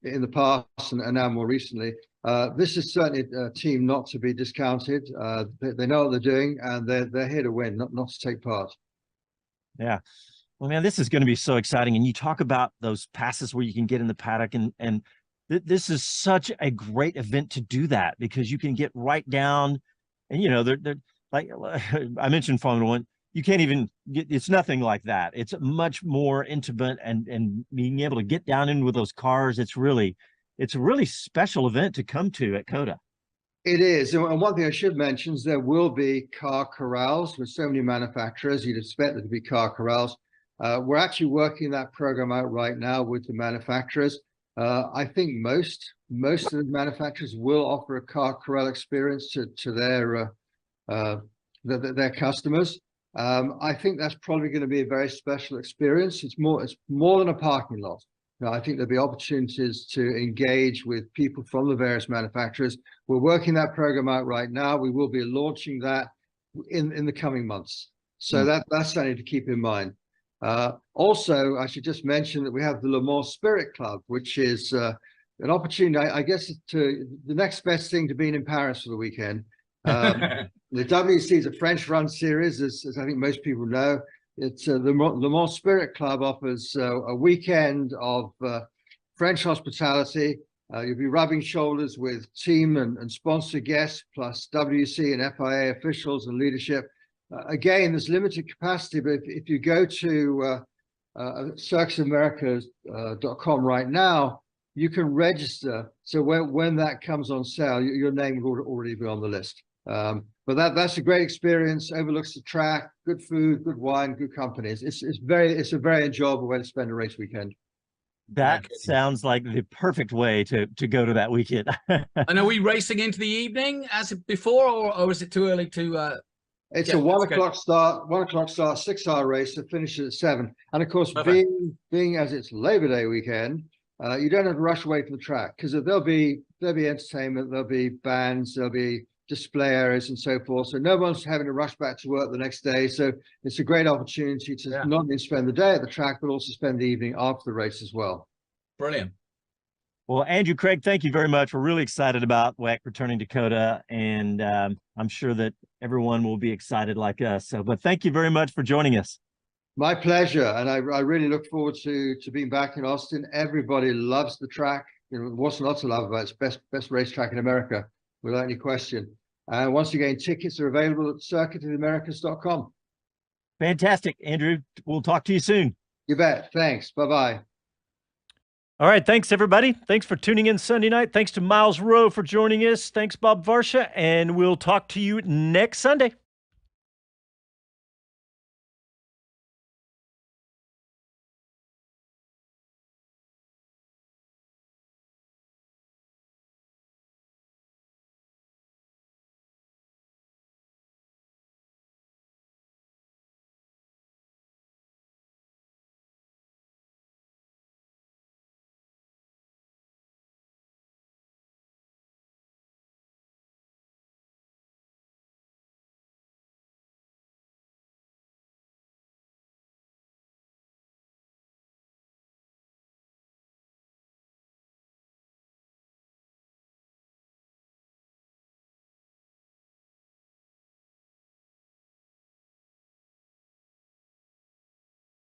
in the past and now more recently. This is certainly a team not to be discounted. They know what they're doing, and they're here to win, not to take part. Yeah. Well, man, this is going to be so exciting. And you talk about those passes where you can get in the paddock, and this is such a great event to do that, because you can get right down, and they're like I mentioned Formula One. You can't even it's nothing like that. It's much more intimate, and being able to get down in with those cars, it's a really special event to come to at COTA. It is. And one thing I should mention is there will be car corrals with so many manufacturers. You'd expect there to be car corrals. We're actually working that program out right now with the manufacturers. I think most of the manufacturers will offer a car corral experience to their customers. I think that's probably going to be a very special experience. It's more than a parking lot. I think there'll be opportunities to engage with people from the various manufacturers. We're working that program out right now. We will be launching that in the coming months. So that's something to keep in mind. Also, I should just mention that we have the Le Mans Spirit Club, which is an opportunity, I guess, to the next best thing to being in Paris for the weekend. The WC is a French-run series, as I think most people know. It's the Le Mans Spirit Club offers a weekend of French hospitality. You'll be rubbing shoulders with team and sponsor guests, plus WC and FIA officials and leadership. Again, there's limited capacity, but if you go to circusamerica.com right now, you can register. So when that comes on sale, your name will already be on the list. But that's a great experience. Overlooks the track, good food, good wine, good company. It's a very enjoyable way to spend a race weekend. That sounds like the perfect way to go to that weekend. And are we racing into the evening as before, or is it too early to It's Yeah, a 1 that's good. o'clock start, 6-hour race that finishes at 7. And of course, Perfect. being as it's Labor Day weekend, you don't have to rush away from the track because there'll be entertainment, there'll be bands, there'll be display areas and so forth. So no one's having to rush back to work the next day. So it's a great opportunity to not only spend the day at the track, but also spend the evening after the race as well. Brilliant. Well, Andrew Craig, thank you very much. We're really excited about WEC returning to Dakota, and I'm sure that everyone will be excited like us. So, but thank you very much for joining us. My pleasure, and I really look forward to being back in Austin. Everybody loves the track. You know, what's not to love about it? It's best racetrack in America, without any question. And once again, tickets are available at circuitoftheamericans.com. Fantastic, Andrew. We'll talk to you soon. You bet. Thanks. Bye-bye. All right. Thanks, everybody. Thanks for tuning in Sunday night. Thanks to Myles Rowe for joining us. Thanks, Bob Varsha. And we'll talk to you next Sunday.